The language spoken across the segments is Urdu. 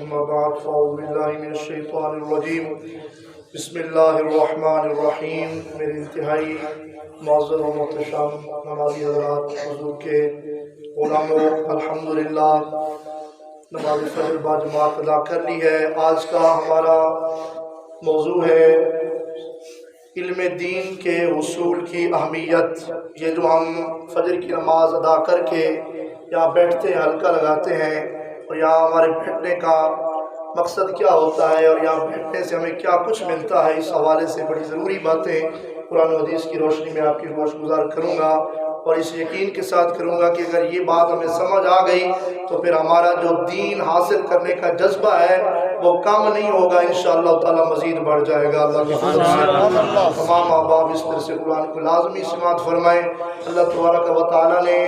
أما بعد فأعوذ بالله من الشيطان الرجيم بسم اللہ الرحمن الرحیم۔ میرے انتہائی معزز و محتشم نمازی حضرات، حضور کے غلاموں، الحمدللہ نماز فجر با جماعت ادا کر لی ہے۔ آج کا ہمارا موضوع ہے علم دین کے حصول کی اہمیت۔ یہ جو ہم فجر کی نماز ادا کر کے یہاں بیٹھتے ہیں، حلقہ لگاتے ہیں، اور یہاں ہمارے بیٹھنے کا مقصد کیا ہوتا ہے اور یہاں بیٹھنے سے ہمیں کیا کچھ ملتا ہے، اس حوالے سے بڑی ضروری باتیں قرآن و حدیث کی روشنی میں آپ کی گوش گزار کروں گا، اور اس یقین کے ساتھ کروں گا کہ اگر یہ بات ہمیں سمجھ آ گئی تو پھر ہمارا جو دین حاصل کرنے کا جذبہ ہے وہ کم نہیں ہوگا، انشاءاللہ تعالی مزید بڑھ جائے گا۔ اللہ کی فضل سے تمام احباب اس طرح سے قرآن کو لازمی سماعت فرمائیں۔ اللہ تبارک و تعالی نے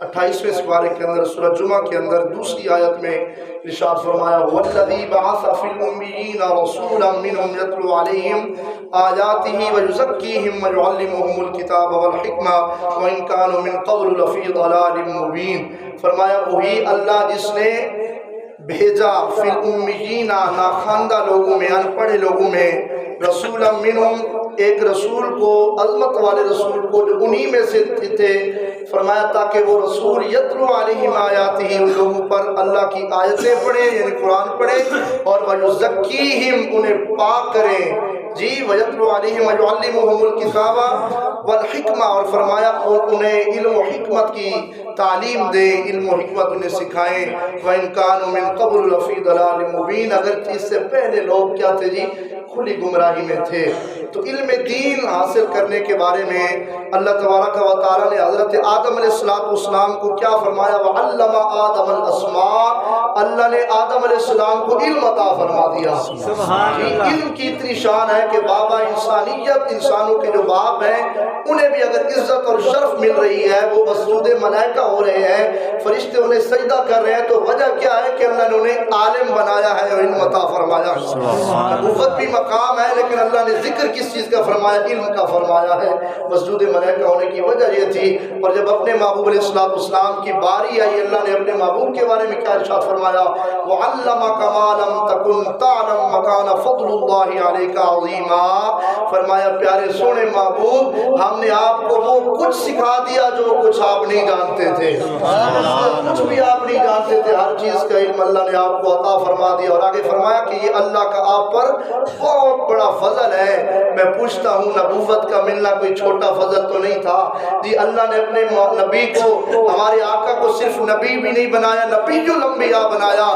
28ویں سپارے کے اندر سورہ جمعہ کے اندر دوسری آیت میں ارشاد فرمایا، وَالَّذِي بَعَثَ فِي الْأُمِّيِّينَ رَسُولًا مِّنْهُمْ يَتْلُو عَلَيْهِمْ آيَاتِهِ وَيُزَكِّيهِمْ وَيُعَلِّمُهُمُ الْكِتَابَ وَالْحِكْمَةَ وَإِنْ كَانُوا مِنْ قَبْلُ لَفِي ضَلَالٍ مُّبِينٍ۔ فرمایا وہی اللہ جس نے بھیجا فی الامین، ناخواندہ لوگوں میں، ان پڑھے لوگوں میں، رسولا منہم، ایک رسول کو، عظمت والے رسول کو جو انہی میں سے تھے، فرمایا تاکہ وہ رسول یتلو علیہم آیاتہ، ان لوگوں پر اللہ کی آیتیں پڑھیں یعنی قرآن پڑھیں، اور ویزکیہم، انہیں پاک کریں، جی، ویتلو علیہم ویعلمہم الکتاب والحکمہ، اور فرمایا انہیں علم و حکمت کی تعلیم دیں، علم و حکمت انہیں سکھائیں۔ وَإِنْ كَانُوا مِنْ قَبْلُ لَفِي ضَلَالٍ مُّبِينٍ، اگر اس سے پہلے لوگ کیا تھے جی؟ کھلی گمراہی میں تھے۔ تو علم دین حاصل کرنے کے بارے میں اللہ تبارک و تعالی نے حضرت آدم علیہ السلام کو کیا فرمایا؟ وَعَلَّمَ آدَمَ الْأَسْمَاءَ، اللہ نے آدم علیہ السلام کو علم عطا فرما دیا۔ علم کی اتنی شان ہے کہ بابا انسانیت، انسانوں کے جو باپ ہیں انہیں بھی اگر عزت اور شرف مل رہی ہے، وہ مسجود ملائکہ ہو رہے ہیں، فرشتے انہیں سجدہ کر رہے ہیں، تو وجہ کیا ہے کہ اللہ نے انہیں عالم بنایا ہے اور علم عطا فرمایا۔ نبوت بھی مقام ہے، لیکن اللہ نے ذکر کس چیز کا فرمایا؟ علم کا فرمایا ہے۔ مسجود ملائکہ ہونے کی وجہ یہ تھی، اور جب اپنے محبوب علیہ السلام کی باری آئی، اللہ نے اپنے محبوب کے بارے میں کیا ارشاد فرمایا؟ وَعَلَّمَكَ مَا لَمْ تَكُنْ تَعْلَمْ وَكَانَ فَضْلُ اللَّهِ عَلَيْكَ عَظِيمًا۔ فرمایا پیارے سونے محبوب، ہم نے آپ کو وہ کچھ سکھا دیا جو کچھ آپ نہیں جانتے تھے، کچھ بھی آپ نہیں جانتے تھے، ہر چیز کا علم اللہ نے آپ کو عطا فرما دیا۔ اور آگے فرمایا کہ یہ اللہ کا آپ پر بہت بڑا فضل ہے۔ میں پوچھتا ہوں، نبوت کا ملنا کوئی چھوٹا فضل تو نہیں تھا جی؟ اللہ نے اپنے نبی کو، ہمارے آقا کو صرف نبی بھی نہیں بنایا، نبی الانبیاء بنایا،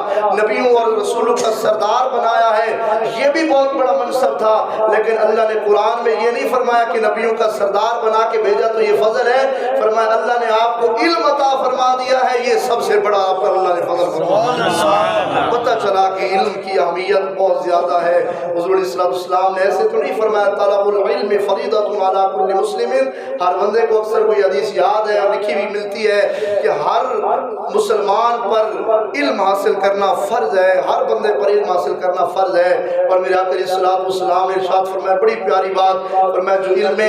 نبیوں اور رسولوں کا سردار بنایا ہے، یہ بھی بہت بڑا منصب تھا۔ لیکن اللہ نے قرآن میں یہ نہیں فرمایا کہ نبیوں کا سردار بنا کے بھیجا تو یہ فضل ہے، فرمایا اللہ نے آپ کو علم عطا فرما دیا ہے، یہ سب سے بڑا آپ پر اللہ نے فضل فرمایا۔ پتہ چلا کہ علم کی اہمیت بہت زیادہ ہے۔ حضور علیہ السلام نے ایسے تو نہیں فرمایا طلب العلم فریضۃ علی کل مسلم، ہر بندے کو اکثر کوئی حدیث یاد ہے اور لکھی بھی ملتی ہے کہ ہر مسلمان پر علم حاصل کرنا فرض ہے، ہر بندے پر علم حاصل کرنا فرض ہے۔ اور میرے آقا علیہ السلام نے ارشاد فرمایا بڑی پیاری بات، فرمایا جو علم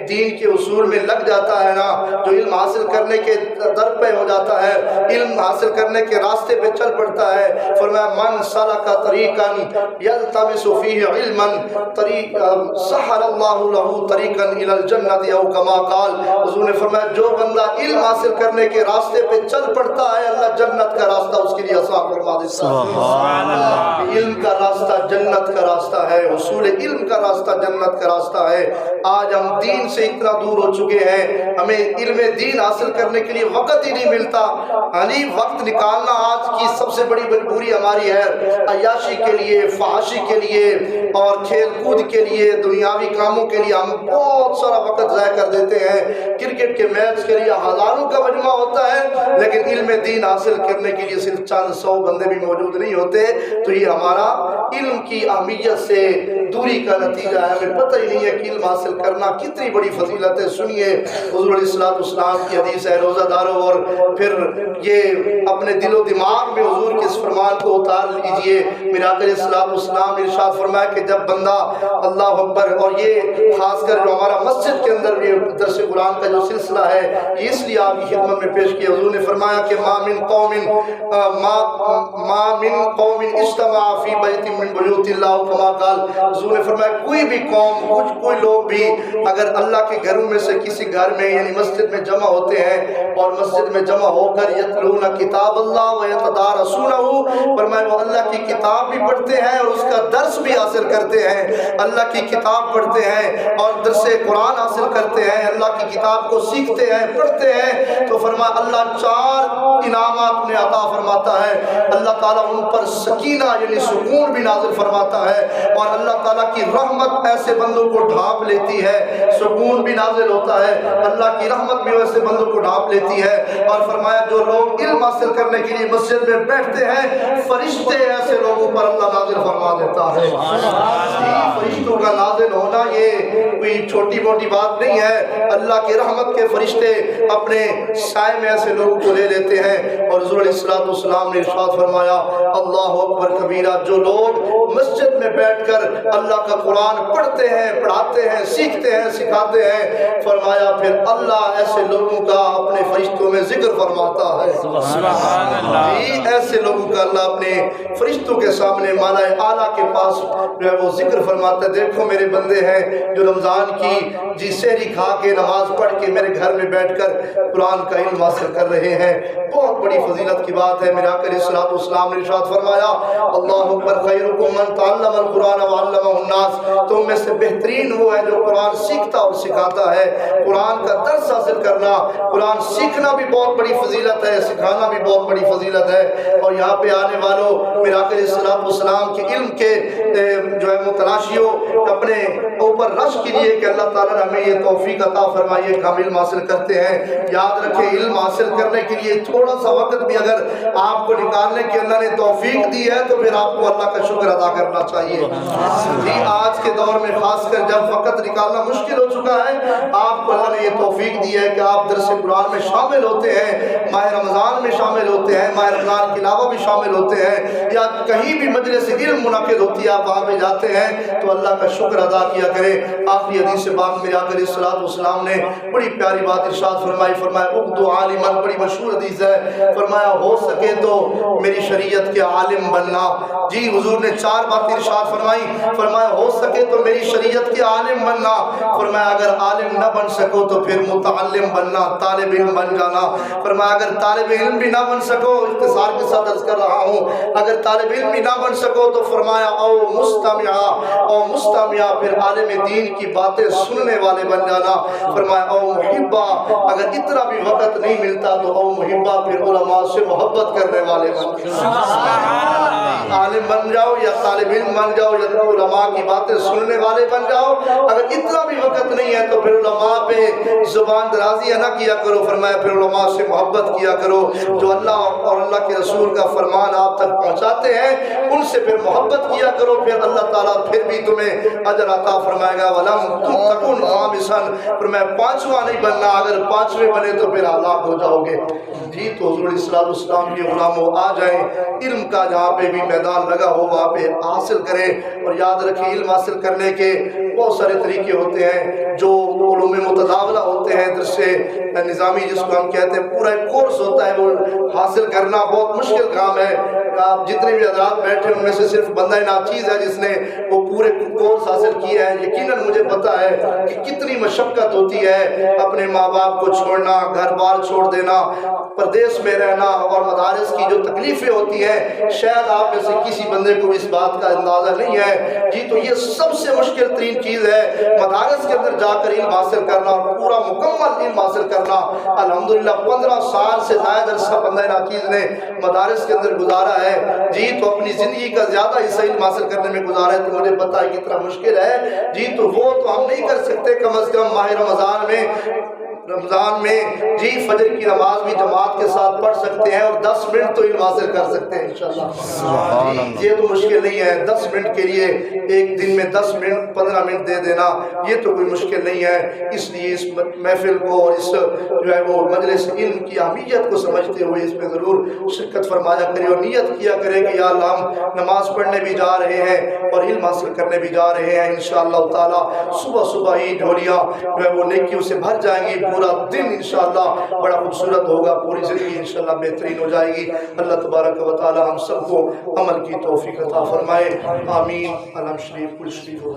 دین کے اصول میں لگ جاتا ہے نا، جو علم حاصل کرنے کے در پہ ہو جاتا ہے، علم حاصل کرنے کے راستے پہ چل پڑتا ہے، فرمایا من سلک طریقا یلتمس فیہ علما سہل اللہ لہ طریقا الی الجنۃ او کما قال۔ حضور نے فرمایا جو بندہ علم حاصل کرنے کے راستے پہ چل پڑتا ہے، اللہ جنت کا راستہ اس کے لیے آسان فرما دیتا ہے۔ علم کا راستہ جنت کا راستہ ہے، حصول علم کا راستہ جنت کا راستہ ہے۔ آج ہم دین سے اتنا دور ہو چکے ہیں، ہمیں علم دین حاصل کرنے کے لیے وقت ہی نہیں ملتا۔ یعنی وقت نکالنا آج کی سب سے بڑی مجبوری ہماری ہے، عیاشی کے لیے، فحاشی کے لیے اور کھیل کود کے لیے، دنیاوی کاموں کے لیے ہم بہت سارا وقت ضائع کر دیتے ہیں۔ کرکٹ کے میچ کے لیے ہزاروں کا مجمع ہوتا ہے، لیکن علم دین حاصل کرنے کے لیے صرف چند 100 بندے بھی موجود نہیں ہوتے، تو یہ ہمارا علم کی اہمیت سے دوری کا نتیجہ ہے۔ ہمیں پتہ ہی نہیں ہے کہ علم حاصل کرنا کتنی بڑی فضیلت ہے۔ سنیے حضور علیہ السلام کی حدیث ہے، روزہ داروں، اور پھر یہ اپنے دل و دماغ میں حضور کے اس فرمان کو اتار نکال لیجئے۔ میرے آقا علیہ السلام نے ارشاد فرمایا کہ جب بندہ اللہ اکبر، اور یہ خاص کر جو ہمارا مسجد کے اندر بھی درس قرآن کا جو سلسلہ ہے یہ اس لیے آپ کی خدمت میں پیش کیا، حضور نے فرمایا کہ ما من قوم اجتمع فی بیت من بیوت اللہ کما قال، حضور نے فرمایا کوئی بھی قوم، کوئی لوگ بھی اگر اللہ کے گھروں میں سے کسی گھر میں یعنی مسجد میں جمع ہوتے ہیں اور مسجد میں جمع ہو کر یتلون کتاب اللہ و یتدارسونہ، فرمایا وہ اللہ کی کتاب بھی پڑھتے ہیں اور اس کا درس بھی حاصل کرتے ہیں، اللہ کی کتاب پڑھتے ہیں اور درس قرآن حاصل کرتے ہیں، اللہ کی کتاب کو سیکھتے ہیں، پڑھتے ہیں، تو فرمایا اللہ 4 انعامات انہیں عطا فرماتا ہے۔ اللہ تعالیٰ ان پر سکینہ یعنی سکون بھی نازل فرماتا ہے، اور اللہ تعالیٰ کی رحمت ایسے بندوں کو ڈھانپ لیتی ہے، سکون بھی نازل ہوتا ہے، اللہ کی رحمت بھی ویسے بندوں کو ڈھانپ لیتی ہے۔ اور فرمایا جو لوگ علم حاصل کرنے کے لیے مسجد میں بیٹھتے ہیں، فرشتے ایسے لوگوں پر اللہ نازل فرما دیتا ہے۔ فرشتوں کا نازل ہونا یہ کوئی چھوٹی موٹی بات نہیں ہے، اللہ کی رحمت کے فرشتے اپنے سائے میں ایسے لوگوں کو لے لیتے ہیں۔ اور حضور علیہ السلام نے ارشاد فرمایا اللہ اکبر کبیرہ، جو لوگ مسجد میں بیٹھ کر اللہ کا قرآن پڑھتے ہیں، پڑھاتے ہیں، سیکھتے ہیں، سکھاتے ہیں، فرمایا پھر اللہ ایسے لوگوں کا اپنے فرشتوں میں ذکر فرماتا ہے۔ سبحان اللہ، ایسے لوگوں کا اللہ اپنے فرشتوں کے سامنے مالا اعلیٰ کے پاس جو ہے وہ ذکر فرماتا ہے۔ دیکھو میرے بندے ہیں جو رمضان کی سحری کھا کے نماز پڑھ کے میرے گھر میں بیٹھ کر قرآن کا علم حاصل کر رہے ہیں، بہت بڑی فضیلت کی بات ہے۔ میرے آقا علیہ السلام نے ارشاد فرمایا اللہ اکبر خیرکم من تعلم القرآن وعلمہ الناس، تم میں سے بہترین وہ ہے جو قرآن سیکھتا اور سکھاتا ہے۔ قرآن کا درس حاصل کرنا، قرآن سیکھنا بھی بہت بڑی فضیلت ہے، سکھانا بھی بہت بڑی فضیلت ہے۔ اور یہاں پہ آنے والوں میرے آقا علیہ السلام کے علم کے جو ہے متلاشیوں اپنے اوپر رش کیجیے کہ اللہ تعالیٰ نے ہمیں یہ توفیق عطا فرمائیے کہ ہم علم حاصل کرتے ہیں۔ یاد رکھیں علم حاصل کرنے کے لیے تھوڑا سا وقت بھی اگر آپ کو نکالنے کی اللہ نے توفیق دی ہے تو پھر آپ کو اللہ کا شکر ادا کرنا چاہیے۔ جی آج کے دور میں خاص کر جب وقت نکالنا مشکل ہو چکا ہے، آپ کو اللہ نے یہ توفیق دی ہے کہ آپ درس قرآن میں شامل ہوتے ہیں، ماہ رمضان میں شامل ہوتے ہیں، ماہ رمضان کے علاوہ بھی شامل ہوتے ہیں، یا کہیں بھی مجلس علم منعقد ہوتی ہے آپ وہاں پہ جاتے ہیں تو اللہ کا شکر ادا کیا کریں۔ آخری حدیث پاک میرے آقا علیہ السلام نے بڑی پیاری بات ارشاد فرمائی، فرمایا اُقْدُ عَالِمًا، بڑی مشہور حدیث ہے، فرمایا ہو سکے تو میری شریعت کے عالم بننا۔ جی حضور نے 4 باتیں ارشاد فرمائی، فرمایا ہو سکے تو میری شریعت کے عالم بننا، فرمایا اگر عالم نہ بن سکو تو پھر متعلم بننا، طالب علم بن جانا، فرمایا اگر طالب علم بھی نہ بن سکو، اختصار کے ساتھ عرض کر رہا ہوں، اگر طالب علم بھی نہ بن سکو تو فرمایا او مستمعہ، پھر عالم دین کی باتیں سننے والے بن جانا، فرمایا او محبہ، اگر اتنا بھی وقت نہیں ملتا تو او محبہ، پھر علماء سے محبت کرنے والے بن جانا۔ عالم بن جاؤ یا طالب علم بن جاؤ یا علماء کی باتیں سننے والے بن جاؤ، اگر اتنا بھی وقت نہیں ہے تو پھر علماء پہ زبان درازیاں نہ کیا کرو، فرمایا پھر علماء سے محبت کیا کرو، جو اللہ اور اللہ کے رسول کا فرمان آپ تک پہنچاتے ہیں ان سے پھر محبت کیا کرو، پھر اللہ تعالیٰ پھر بھی تمہیں اجر عطا فرمائے گا۔ وَلَمْ تَكُنْ خَامِسًا، فرمایا 5واں نہیں بننا، اگر 5ویں بنے تو پھر ہلاک ہو جاؤ گے۔ جی تو حضور علیہ السلام کے غلاموں آ جائیں، علم کا جہاں پہ بھی میدان لگا ہو وہاں پہ حاصل کریں، اور یاد رکھیں علم حاصل کرنے کے بہت سارے طریقے ہوتے ہیں، جو علوم متداولہ ہوتے ہیں، درس نظامی جس کو ہم کہتے ہیں، پورا ایک کورس ہوتا ہے، وہ حاصل کرنا بہت مشکل کام ہے۔ آپ جتنے بھی حضرات بیٹھے ان میں سے صرف بندہ ناچیز ہے جس نے وہ پورے کورس حاصل کیا ہے۔ یقیناً مجھے پتا ہے کہ کتنی مشقت ہوتی ہے، اپنے ماں باپ کو چھوڑنا، گھر بار چھوڑ دینا، پردیس میں رہنا، اور مدارس کی جو تکلیفیں ہوتی ہیں، شاید آپ میں سے کسی بندے کو اس بات کا اندازہ نہیں ہے۔ جی تو یہ سب سے مشکل ترین چیز ہے، مدارس کے اندر جا کر علم حاصل کرنا، پورا مکمل علم حاصل کرنا۔ الحمدللہ 15 سال سے زائد عرصہ بندہ ناچیز نے مدارس کے اندر گزارا ہے۔ جی تو اپنی زندگی کا زیادہ حصہ علم حاصل کرنے میں گزارا ہے، تو مجھے پتا ہے کتنا مشکل ہے۔ جی تو وہ تو ہم نہیں کر سکتے، کم از کم ماہ رمضان میں رمضان میں جی فجر کی نماز بھی جماعت کے ساتھ پڑھ سکتے ہیں اور 10 منٹ تو علم حاصل کر سکتے ہیں انشاءاللہ۔ یہ تو مشکل نہیں ہے، 10 منٹ کے لیے ایک دن میں 10 منٹ 15 منٹ دے دینا یہ تو کوئی مشکل نہیں ہے۔ اس لیے اس محفل کو اور اس جو ہے وہ مجلس علم کی اہمیت کو سمجھتے ہوئے اس میں ضرور شرکت فرمایا کرے اور نیت کیا کرے کہ یا اللہ ہم نماز پڑھنے بھی جا رہے ہیں اور علم حاصل کرنے بھی جا رہے ہیں۔ انشاءاللہ تعالی صبح صبح ہی جھولیاں جو ہے وہ نیکیوں سے بھر جائیں گی، پورا دن انشاءاللہ بڑا خوبصورت ہوگا، پوری زندگی انشاءاللہ بہترین ہو جائے گی۔ اللہ تبارک و تعالی ہم سب کو عمل کی توفیق عطا فرمائے، آمین۔ علم شریف کل شریف ہو